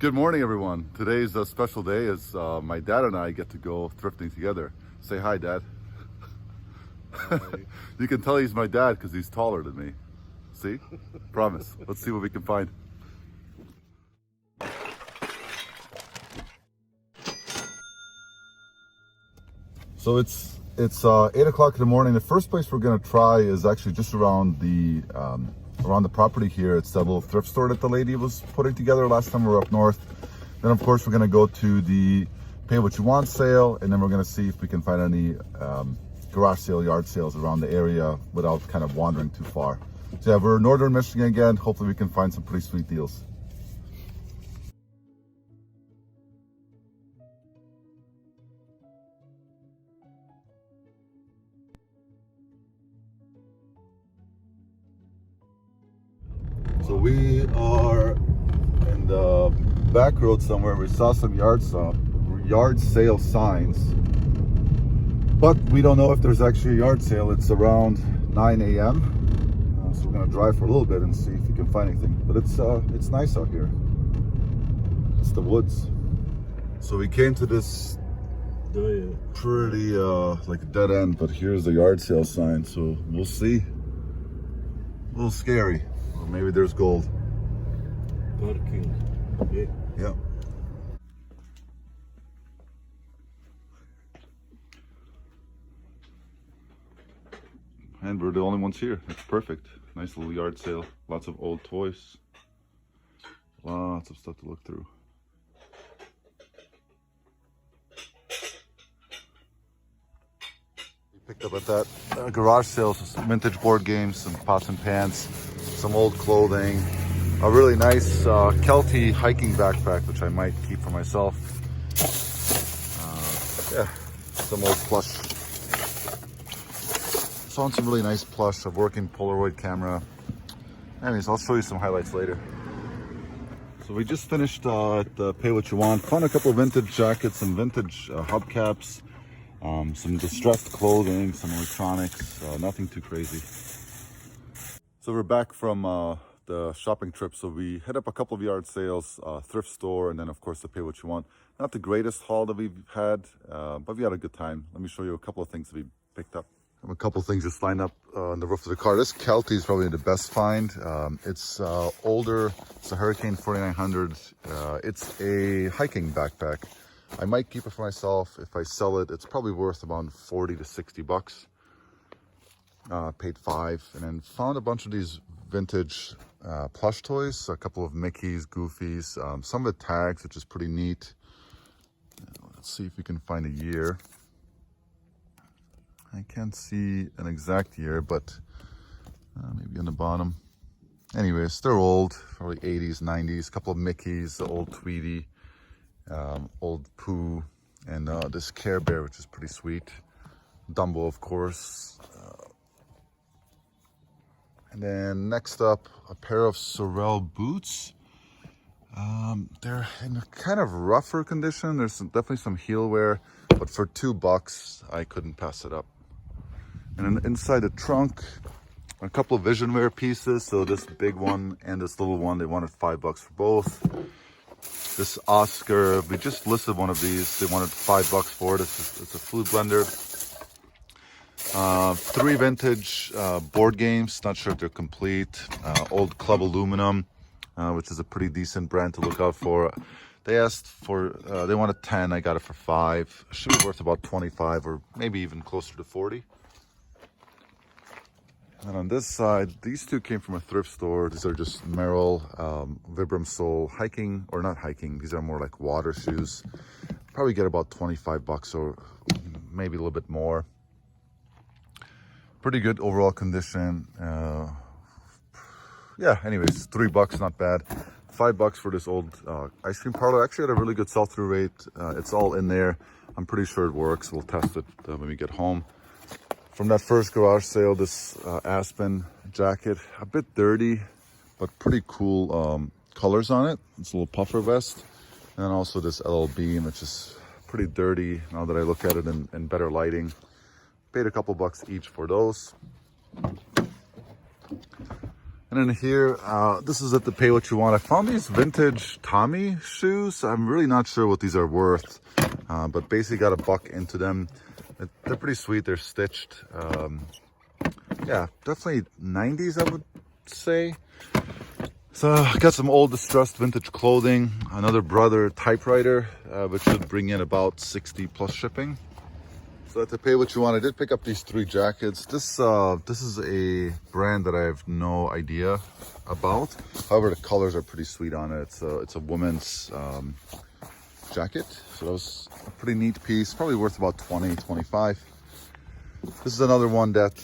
Good morning, everyone. Today's a special day as my dad and I get to go thrifting together. Say hi, Dad. Hi. You can tell he's my dad because he's taller than me. See? Promise. Let's see what we can find. So it's 8 o'clock in the morning. The first place we're gonna try is actually just around the property here. It's that little thrift store that the lady was putting together last time we were up north. Then of course we're gonna go to the pay what you want sale, and then we're gonna see if we can find any garage sale, yard sales around the area without kind of wandering too far. So yeah, we're in Northern Michigan again. Hopefully we can find some pretty sweet deals. So we are in the back road somewhere. We saw some yard sale signs, but we don't know if there's actually a yard sale. It's around 9 a.m. So we're gonna drive for a little bit and see if we can find anything. But it's nice out here. It's the woods. So we came to this pretty like a dead end, but here's the yard sale sign. So we'll see. A little scary. Or maybe there's gold. Parking. Yeah. Yeah. And we're the only ones here. It's perfect. Nice little yard sale. Lots of old toys. Lots of stuff to look through. We picked up at that garage sale some vintage board games, some pots and pans, some old clothing, a really nice Kelty hiking backpack, which I might keep for myself. Yeah, some old plush. Found some really nice plush, a working Polaroid camera. Anyways, I'll show you some highlights later. So we just finished at the Pay What You Want. Found a couple of vintage jackets, some vintage hubcaps, some distressed clothing, some electronics, nothing too crazy. So we're back from the shopping trip. So we hit up a couple of yard sales, thrift store, and then of course the Pay What You Want. Not the greatest haul that we've had, but we had a good time. Let me show you a couple of things that we picked up. I have a couple of things just lined up on the roof of the car. This Kelty is probably the best find. It's older. It's a Hurricane 4900. It's a hiking backpack. I might keep it for myself. If I sell it, it's probably worth about 40 to 60 bucks. Paid $5, and then found a bunch of these vintage plush toys. A couple of Mickeys, Goofies, some of the tags, which is pretty neat. Let's see if we can find a year. I can't see an exact year, but maybe on the bottom. Anyways, they're old, probably 80s, 90s. A couple of Mickeys, the old Tweety, old Pooh, and this Care Bear, which is pretty sweet. Dumbo, of course. And then next up, a pair of Sorel Boots. They're in a kind of rougher condition. There's definitely some heel wear, but for $2, I couldn't pass it up. And then inside the trunk, a couple of vision wear pieces. So this big one and this little one, they wanted $5 for both. This Oscar, we just listed one of these. They wanted $5 for it. It's a food blender. 3 vintage board games. Not sure if they're complete. Old Club Aluminum, which is a pretty decent brand to look out for. They asked for, they wanted 10. I got it for 5. Should be worth about 25 or maybe even closer to 40. And on this side, these two came from a thrift store. These are just Merrell Vibram Sole hiking, or not hiking. These are more like water shoes. Probably get about 25 bucks or maybe a little bit more. Pretty good overall condition. Yeah, anyways, $3, not bad. $5 for this old ice cream parlor. Actually had a really good sell-through rate. It's all in there. I'm pretty sure it works. We'll test it when we get home. From that first garage sale, this Aspen jacket, a bit dirty, but pretty cool colors on it. It's a little puffer vest. And then also this LL Bean, which is pretty dirty now that I look at it in better lighting. Paid a couple bucks each for those. And then here, this is at the Pay What You Want. I found these vintage Tommy shoes. I'm really not sure what these are worth, but basically got $1 into them. They're pretty sweet. They're stitched. Yeah, definitely 90s, I would say. So I got some old distressed vintage clothing, another Brother typewriter, which should bring in about 60 plus shipping. So to Pay What You Want, I did pick up these 3 jackets. This is a brand that I have no idea about. However, the colors are pretty sweet on it. It's a woman's jacket. So that was a pretty neat piece, probably worth about 20, 25. This is another one that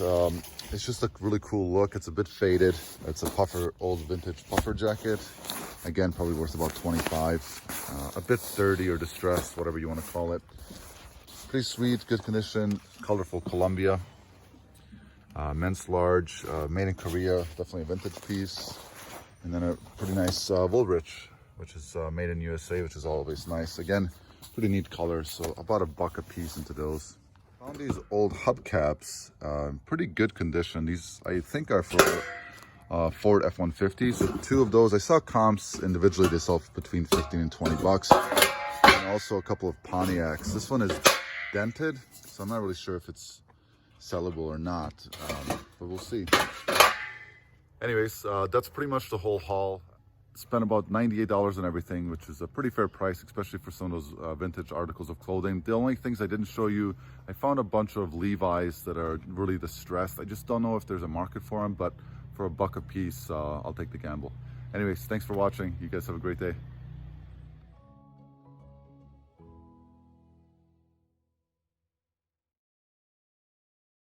it's just a really cool look. It's a bit faded. It's a puffer, old vintage puffer jacket. Again, probably worth about 25. A bit dirty or distressed, whatever you want to call it. Pretty sweet, good condition, colorful Columbia. Men's large, made in Korea, definitely a vintage piece. And then a pretty nice Woolrich, which is made in USA, which is always nice. Again, pretty neat colors, so about $1 a piece into those. Found these old hubcaps, pretty good condition. These I think are for Ford F-150. So 2 of those, I saw comps individually, they sell between 15 and 20 bucks. And also a couple of Pontiacs. This one is dented, so I'm not really sure if it's sellable or not, but we'll see. Anyways, that's pretty much the whole haul. Spent about $98 on everything, which is a pretty fair price, especially for some of those vintage articles of clothing. The only things I didn't show you, I found a bunch of Levi's that are really distressed. I just don't know if there's a market for them, but for $1 a piece, I'll take the gamble. Anyways, thanks for watching. You guys have a great day.